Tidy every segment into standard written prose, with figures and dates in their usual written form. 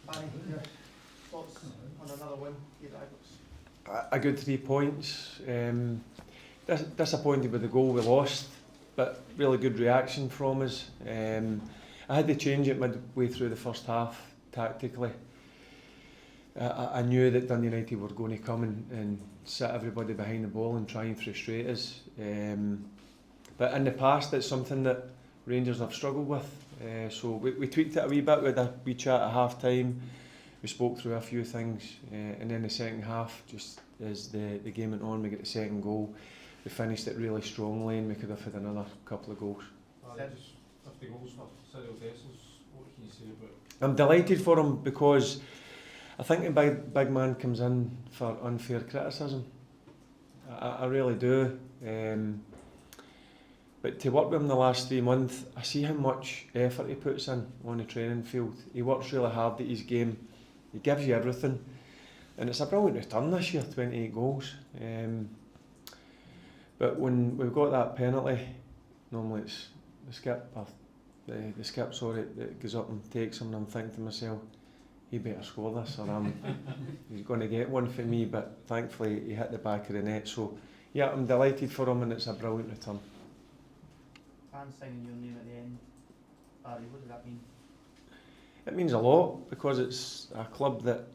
Barry, your thoughts on another win, your Dragons? A good 3 points. Disappointed with the goal we lost, but really good reaction from us. I had to change it midway through the first half tactically. I knew that Dundee United were going to come and sit everybody behind the ball and try and frustrate us. But in the past, it's something that Rangers have struggled with. So we tweaked it a wee bit. We had a wee chat at half time. We spoke through a few things, and then the second half, just as the game went on, we get the second goal. We finished it really strongly, and we could have had another couple of goals. Just 50 goals for Cyril Dessels, what can you say about? I'm delighted for him because I think the big man comes in for unfair criticism. I really do. But to work with him the last 3 months, I see how much effort he puts in on the training field. He works really hard at his game. He gives you everything. And it's a brilliant return this year, 28 goals. But when we've got that penalty, normally it's the skip that goes up and takes him, and I'm thinking to myself, he better score this or he's going to get one for me, but thankfully he hit the back of the net. So yeah, I'm delighted for him, and it's a brilliant return. Fans signing your name at the end, Barry, what does that mean? It means a lot because it's a club that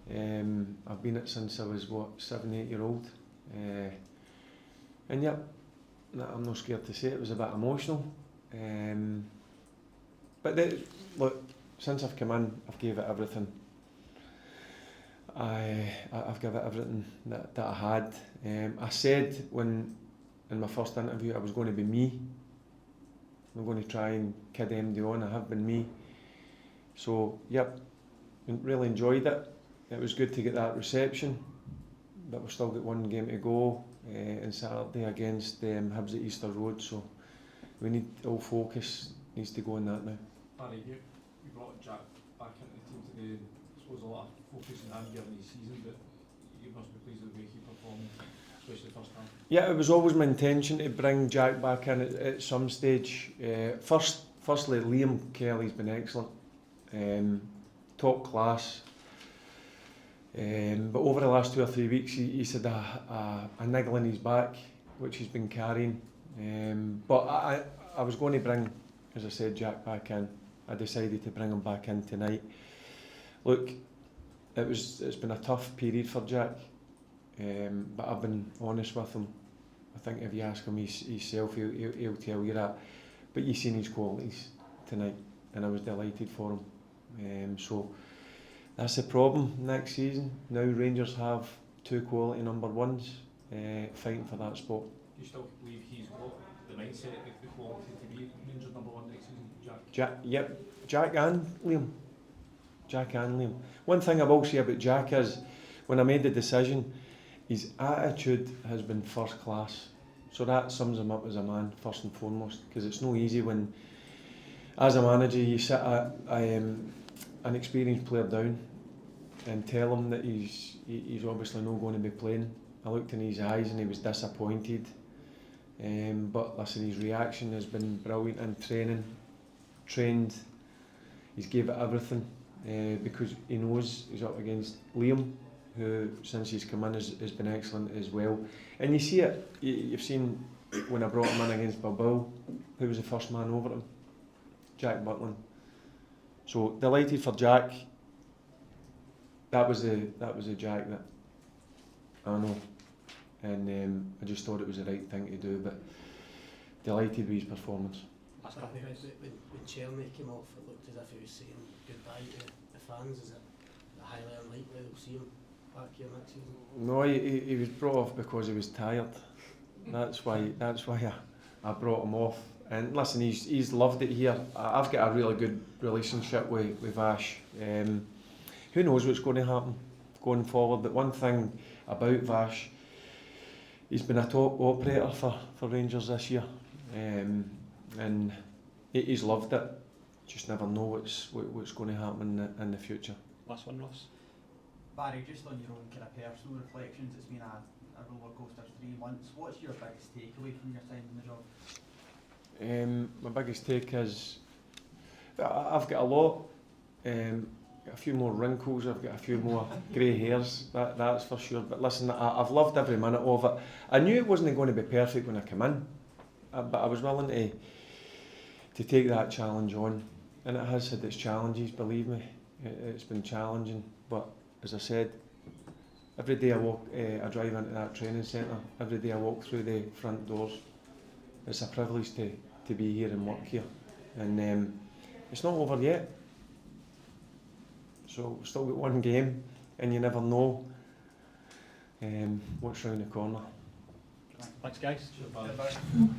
I've been at since I was 7, 8 year old, and yep, I'm not scared to say it was a bit emotional, but look, since I've come in, I've gave it everything. I've given it everything that I had. I said in my first interview I was going to be me. I'm going to try and kid MD on. I have been me. So yep, really enjoyed it. It was good to get that reception, but we've still got one game to go on Saturday against Hibs at Easter Road. So we need all focus needs to go on that now. Barry, you brought Jack back into the team today. I suppose a lot of focus on him during the season, but you must be pleased with the way he performed, especially the first half. Yeah, it was always my intention to bring Jack back in at some stage. Firstly, Liam Kelly's been excellent, top class. But over the last 2 or 3 weeks, he's had a niggle in his back, which he's been carrying. But I was going to bring, as I said, Jack back in. I decided to bring him back in tonight. Look, it's been a tough period for Jack, but I've been honest with him. I think if you ask him himself, he'll tell you that. But you've seen his qualities tonight, and I was delighted for him. So that's the problem next season. Now Rangers have 2 quality number ones fighting for that spot. Do you still believe he's got the mindset, the quality to be Rangers number 1 next season, Jack? Yep, Jack and Liam. One thing I will say about Jack is, when I made the decision, his attitude has been first class. So that sums him up as a man, first and foremost, because it's no easy when, as a manager, you sit an experienced player down and tell him that he's obviously not going to be playing. I looked in his eyes and he was disappointed. But listen, his reaction has been brilliant in training. Trained, he's gave it everything because he knows he's up against Liam, who since he's come in has been excellent as well. And you see it, you've seen when I brought him in against Bilbao, who was the first man over him? Jack Butland. So delighted for Jack. That was the Jack that I know, and I just thought it was the right thing to do. But delighted with his performance. When Cerny came off, it looked as if he was saying goodbye to the fans. Is it highly unlikely we'll see him back here next season? No, he was brought off because he was tired. That's why I brought him off. And listen, he's loved it here. I've got a really good relationship with Vash. Who knows what's going to happen going forward? But one thing about Vash, he's been a top operator for Rangers this year. And he's loved it. Just never know what's going to happen in the future. Last one, Ross. Barry, just on your own kind of personal reflections, it's been a roller coaster 3 months. What's your biggest takeaway from your time in the job? My biggest take is I've got a lot. Got a few more wrinkles, I've got a few more grey hairs, that's for sure. But listen, I've loved every minute of it. I knew it wasn't going to be perfect when I came in, but I was willing to take that challenge on. And it has had its challenges, believe me. It's been challenging, but as I said, every day I drive into that training centre, every day I walk through the front doors, it's a privilege to be here and work here. And it's not over yet. So we've still got one game, and you never know what's round the corner. Thanks, guys. Cheers, Barry.